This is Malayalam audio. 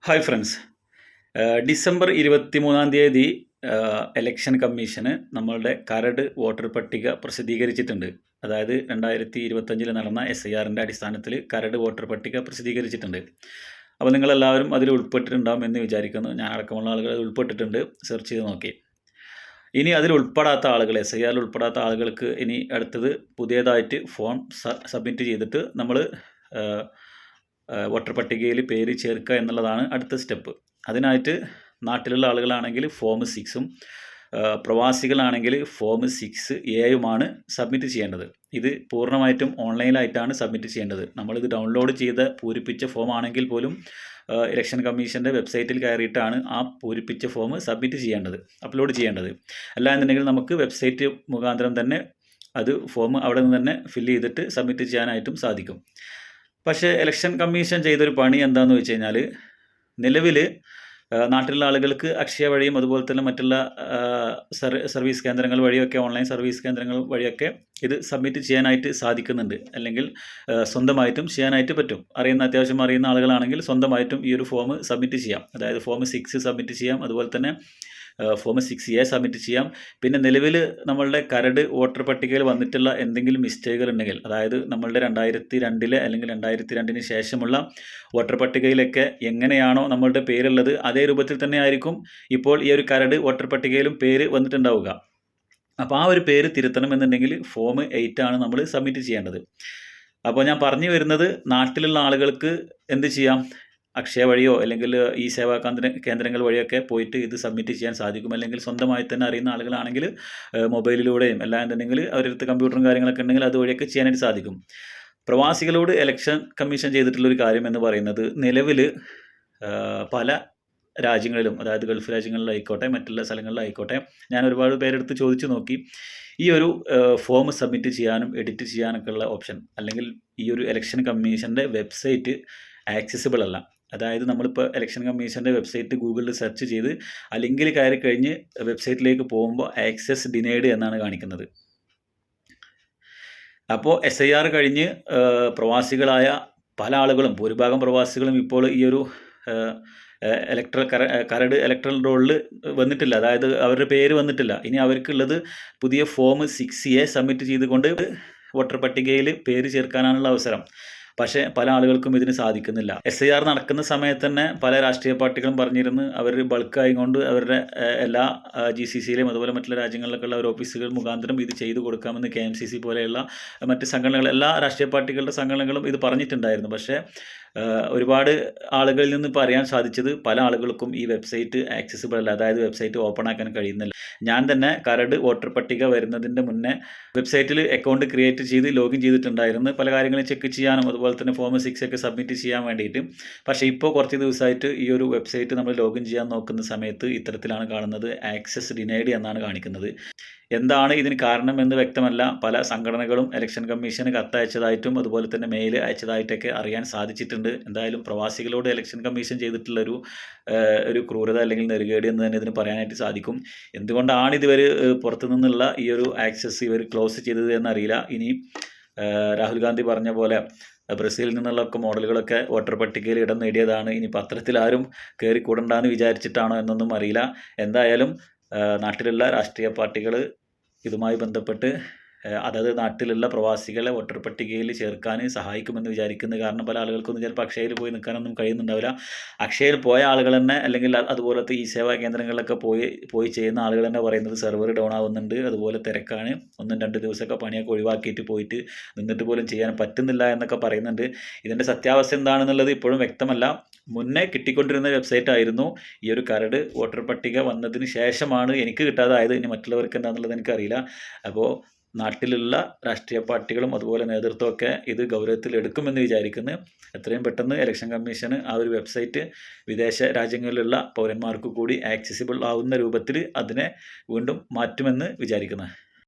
Hi friends. ഡിസംബർ 23-ാം തീയതി ഇലക്ഷൻ കമ്മീഷന് നമ്മളുടെ കരട് വോട്ടർ പട്ടിക പ്രസിദ്ധീകരിച്ചിട്ടുണ്ട്. അതായത് 2025 നടന്ന SIRൻ്റെ അടിസ്ഥാനത്തിൽ കരട് വോട്ടർ പട്ടിക പ്രസിദ്ധീകരിച്ചിട്ടുണ്ട്. അപ്പോൾ നിങ്ങളെല്ലാവരും അതിൽ ഉൾപ്പെട്ടിട്ടുണ്ടാകും എന്ന് വിചാരിക്കുന്നു. ഞാൻ അടക്കമുള്ള ആളുകൾ അതിൽ ഉൾപ്പെട്ടിട്ടുണ്ട്, സെർച്ച് ചെയ്ത് നോക്കി. ഇനി അതിൽ ഉൾപ്പെടാത്ത ആളുകൾ, SIRൽ ഉൾപ്പെടാത്ത ആളുകൾക്ക് ഇനി അടുത്തത് പുതിയതായിട്ട് ഫോം സബ്മിറ്റ് ചെയ്തിട്ട് നമ്മൾ വോട്ടർ പട്ടികയിൽ പേര് ചേർക്കുക എന്നുള്ളതാണ് അടുത്ത സ്റ്റെപ്പ്. അതിനായിട്ട് നാട്ടിലുള്ള ആളുകളാണെങ്കിൽ ഫോം 6ഉം പ്രവാസികളാണെങ്കിൽ ഫോം 6A സബ്മിറ്റ് ചെയ്യേണ്ടത്. ഇത് പൂർണ്ണമായിട്ടും ഓൺലൈനായിട്ടാണ് സബ്മിറ്റ് ചെയ്യേണ്ടത്. നമ്മളിത് ഡൗൺലോഡ് ചെയ്ത് പൂരിപ്പിച്ച ഫോം ആണെങ്കിൽ പോലും ഇലക്ഷൻ കമ്മീഷൻ്റെ വെബ്സൈറ്റിൽ കയറിയിട്ടാണ് ആ പൂരിപ്പിച്ച ഫോം സബ്മിറ്റ് ചെയ്യേണ്ടത്, അപ്ലോഡ് ചെയ്യേണ്ടത്. അല്ല എന്നുണ്ടെങ്കിൽ നമുക്ക് വെബ്സൈറ്റ് മുഖാന്തരം തന്നെ അത് ഫോം അവിടെ നിന്ന് തന്നെ ഫില്ല് ചെയ്തിട്ട് സബ്മിറ്റ് ചെയ്യാനായിട്ടും സാധിക്കും. പക്ഷേ ഇലക്ഷൻ കമ്മീഷൻ ചെയ്തൊരു പണി എന്താണെന്ന് വെച്ച് കഴിഞ്ഞാൽ, നിലവിൽ നാട്ടിലുള്ള ആളുകൾക്ക് അക്ഷയ വഴിയും അതുപോലെ തന്നെ മറ്റുള്ള സർവീസ് കേന്ദ്രങ്ങൾ വഴിയൊക്കെ, ഓൺലൈൻ സർവീസ് കേന്ദ്രങ്ങൾ വഴിയൊക്കെ ഇത് സബ്മിറ്റ് ചെയ്യാനായിട്ട് സാധിക്കുന്നുണ്ട്. അല്ലെങ്കിൽ സ്വന്തമായിട്ടും ചെയ്യാനായിട്ട് പറ്റും. അത്യാവശ്യം അറിയുന്ന ആളുകളാണെങ്കിൽ സ്വന്തമായിട്ടും ഈ ഒരു ഫോം സബ്മിറ്റ് ചെയ്യാം. അതായത് ഫോം 6 സബ്മിറ്റ് ചെയ്യാം, അതുപോലെ തന്നെ ഫോം 6A സബ്മിറ്റ് ചെയ്യാം. പിന്നെ നിലവിൽ നമ്മളുടെ കരട് വോട്ടർ പട്ടികയിൽ വന്നിട്ടുള്ള എന്തെങ്കിലും മിസ്റ്റേക്കുകൾ ഉണ്ടെങ്കിൽ, അതായത് നമ്മളുടെ 2002 അല്ലെങ്കിൽ 2002 ശേഷമുള്ള വോട്ടർ പട്ടികയിലൊക്കെ എങ്ങനെയാണോ നമ്മളുടെ പേരുള്ളത് അതേ രൂപത്തിൽ തന്നെ ആയിരിക്കും ഇപ്പോൾ ഈ ഒരു കരട് വോട്ടർ പട്ടികയിലും പേര് വന്നിട്ടുണ്ടാവുക. അപ്പോൾ ആ ഒരു പേര് തിരുത്തണമെന്നുണ്ടെങ്കിൽ ഫോം 8 നമ്മൾ സബ്മിറ്റ് ചെയ്യേണ്ടത്. അപ്പോൾ ഞാൻ പറഞ്ഞു വരുന്നത്, നാട്ടിലുള്ള ആളുകൾക്ക് എന്ത് ചെയ്യാം, അക്ഷയ വഴിയോ അല്ലെങ്കിൽ ഈ സേവാ കേന്ദ്രങ്ങൾ വഴിയൊക്കെ പോയിട്ട് ഇത് സബ്മിറ്റ് ചെയ്യാൻ സാധിക്കും. അല്ലെങ്കിൽ സ്വന്തമായി തന്നെ അറിയുന്ന ആളുകളാണെങ്കിൽ മൊബൈലിലൂടെയും എന്നുണ്ടെങ്കിൽ അവരടുത്ത് കമ്പ്യൂട്ടറും കാര്യങ്ങളൊക്കെ ഉണ്ടെങ്കിൽ അതുവഴിയൊക്കെ ചെയ്യാനായിട്ട് സാധിക്കും. പ്രവാസികളോട് ഇലക്ഷൻ കമ്മീഷൻ ചെയ്തിട്ടുള്ളൊരു കാര്യം എന്ന് പറയുന്നത്, നിലവിൽ പല രാജ്യങ്ങളിലും, അതായത് ഗൾഫ് രാജ്യങ്ങളിലായിക്കോട്ടെ മറ്റുള്ള സ്ഥലങ്ങളിലായിക്കോട്ടെ, ഞാൻ ഒരുപാട് പേരെടുത്ത് ചോദിച്ചു നോക്കി, ഈ ഒരു ഫോം സബ്മിറ്റ് ചെയ്യാനും എഡിറ്റ് ചെയ്യാനൊക്കെ ഉള്ള ഓപ്ഷൻ, അല്ലെങ്കിൽ ഈ ഒരു ഇലക്ഷൻ കമ്മീഷൻ്റെ വെബ്സൈറ്റ് ആക്സസിബിൾ അല്ല. അതായത് നമ്മളിപ്പോൾ ഇലക്ഷൻ കമ്മീഷൻ്റെ വെബ്സൈറ്റ് ഗൂഗിളിൽ സെർച്ച് ചെയ്ത് ആ ലിങ്കിൽ കയറി കഴിഞ്ഞ് വെബ്സൈറ്റിലേക്ക് പോകുമ്പോൾ ആക്സസ് ഡിനൈഡ് എന്നാണ് കാണിക്കുന്നത്. അപ്പോൾ SIR കഴിഞ്ഞ് പ്രവാസികളായ പല ആളുകളും, ഭൂരിഭാഗം പ്രവാസികളും ഇപ്പോൾ ഈ ഒരു കരട് ഇലക്ട്രൽ റോളിൽ വന്നിട്ടില്ല. അതായത് അവരുടെ പേര് വന്നിട്ടില്ല. ഇനി അവർക്കുള്ളത് പുതിയ ഫോം 6A സബ്മിറ്റ് ചെയ്തുകൊണ്ട് വോട്ടർ പട്ടികയിൽ പേര് ചേർക്കാനാണുള്ള അവസരം. പക്ഷേ പല ആളുകൾക്കും ഇതിന് സാധിക്കുന്നില്ല. SIR നടക്കുന്ന സമയത്ത് തന്നെ പല രാഷ്ട്രീയ പാർട്ടികളും പറഞ്ഞിരുന്നു അവർ ബൾക്കായിക്കൊണ്ട് അവരുടെ എല്ലാ GCCയിലെയും അതുപോലെ മറ്റുള്ള രാജ്യങ്ങളിലൊക്കെ ഉള്ള ഒരു ഓഫീസുകൾ മുഖാന്തരം ഇത് ചെയ്തു കൊടുക്കാമെന്ന് KMCC പോലെയുള്ള മറ്റ് സംഘടനകൾ, എല്ലാ രാഷ്ട്രീയ പാർട്ടികളുടെ സംഘടനകളും ഇത് പറഞ്ഞിട്ടുണ്ടായിരുന്നു. പക്ഷേ ഒരുപാട് ആളുകളിൽ നിന്ന് ഇപ്പോൾ അറിയാൻ സാധിച്ചത്, പല ആളുകൾക്കും ഈ വെബ്സൈറ്റ് ആക്സസിബിൾ അല്ല. അതായത് വെബ്സൈറ്റ് ഓപ്പൺ ആക്കാൻ കഴിയുന്നില്ല. ഞാൻ തന്നെ കരട് വോട്ടർ പട്ടിക വരുന്നതിൻ്റെ മുന്നേ വെബ്സൈറ്റിൽ അക്കൗണ്ട് ക്രിയേറ്റ് ചെയ്ത് ലോഗിൻ ചെയ്തിട്ടുണ്ടായിരുന്നു, പല കാര്യങ്ങളും ചെക്ക് ചെയ്യാനും അതുപോലെ തന്നെ ഫോം 6 ഒക്കെ സബ്മിറ്റ് ചെയ്യാൻ വേണ്ടിയിട്ട്. പക്ഷേ ഇപ്പോൾ കുറച്ച് ദിവസമായിട്ട് ഈ ഒരു വെബ്സൈറ്റ് നമ്മൾ ലോഗിൻ ചെയ്യാൻ നോക്കുന്ന സമയത്ത് ഇത്തരത്തിലാണ് കാണുന്നത്, ആക്സസ് ഡിനൈഡ് എന്നാണ് കാണിക്കുന്നത്. എന്താണ് ഇതിന് കാരണം എന്ന് വ്യക്തമല്ല. പല സംഘടനകളും ഇലക്ഷൻ കമ്മീഷന് കത്തയച്ചതായിട്ടും അതുപോലെ തന്നെ മെയിൽ അയച്ചതായിട്ടൊക്കെ അറിയാൻ സാധിച്ചിട്ടുണ്ട്. എന്തായാലും പ്രവാസികളോട് ഇലക്ഷൻ കമ്മീഷൻ ചെയ്തിട്ടുള്ളൊരു ഒരു ക്രൂരത അല്ലെങ്കിൽ നെറുകേട് എന്ന് തന്നെ ഇതിന് പറയാനായിട്ട് സാധിക്കും. എന്തുകൊണ്ടാണ് ഇതുവരെ പുറത്തു നിന്നുള്ള ഈ ഒരു ആക്സസ് ഇവർ ക്ലോസ് ചെയ്തത് എന്നറിയില്ല. ഇനി രാഹുൽ ഗാന്ധി പറഞ്ഞ പോലെ ബ്രസീലിൽ നിന്നുള്ള മോഡലുകളൊക്കെ വോട്ടർ പട്ടികയിൽ ഇടം നേടിയതാണ്. ഇനി പത്രത്തിൽ ആരും കയറി കൂടണ്ടെന്ന് വിചാരിച്ചിട്ടാണോ എന്നൊന്നും അറിയില്ല. എന്തായാലും നാട്ടിലുള്ള രാഷ്ട്രീയ പാർട്ടികൾ ഇതുമായി ബന്ധപ്പെട്ട് അതത് നാട്ടിലുള്ള പ്രവാസികളെ വോട്ടർ പട്ടികയിൽ ചേർക്കാൻ സഹായിക്കുമെന്ന് വിചാരിക്കുന്നു. കാരണം പല ആളുകൾക്കൊന്നും ചിലപ്പോൾ അക്ഷയയിൽ പോയി നിൽക്കാനൊന്നും കഴിയുന്നുണ്ടാവില്ല. അക്ഷയയിൽ പോയ ആളുകൾ തന്നെ, അല്ലെങ്കിൽ അതുപോലത്തെ ഈ സേവാ കേന്ദ്രങ്ങളിലൊക്കെ പോയി ചെയ്യുന്ന ആളുകൾ തന്നെ പറയുന്നത് സെർവർ ഡൗൺ ആവുന്നുണ്ട്, അതുപോലെ തിരക്കാണ്, 1-2 ദിവസമൊക്കെ പണിയൊക്കെ ഒഴിവാക്കിയിട്ട് പോയിട്ട് നിന്നിട്ട് പോലും ചെയ്യാൻ പറ്റുന്നില്ല എന്നൊക്കെ പറയുന്നുണ്ട്. ഇതിൻ്റെ സത്യാവസ്ഥ എന്താണെന്നുള്ളത് ഇപ്പോഴും വ്യക്തമല്ല. മുന്നേ കിട്ടിക്കൊണ്ടിരുന്ന വെബ്സൈറ്റ് ആയിരുന്നു. ഈ ഒരു കരട് വോട്ടർ പട്ടിക വന്നതിന് ശേഷമാണ് എനിക്ക് കിട്ടാതായത്. ഇനി മറ്റുള്ളവർക്ക് എന്താണെന്നുള്ളത് എനിക്കറിയില്ല. അപ്പോൾ നാട്ടിലുള്ള രാഷ്ട്രീയ പാർട്ടികളും അതുപോലെ നേതൃത്വമൊക്കെ ഇത് ഗൗരവത്തിൽ എടുക്കുമെന്ന് വിചാരിക്കുന്നു. എത്രയും പെട്ടെന്ന് ഇലക്ഷൻ കമ്മീഷന് ആ ഒരു വെബ്സൈറ്റ് വിദേശ രാജ്യങ്ങളിലുള്ള പൗരന്മാർക്ക് കൂടി ആക്സസിബിൾ ആവുന്ന രൂപത്തിൽ അതിനെ വീണ്ടും മാറ്റുമെന്ന് വിചാരിക്കുന്നു.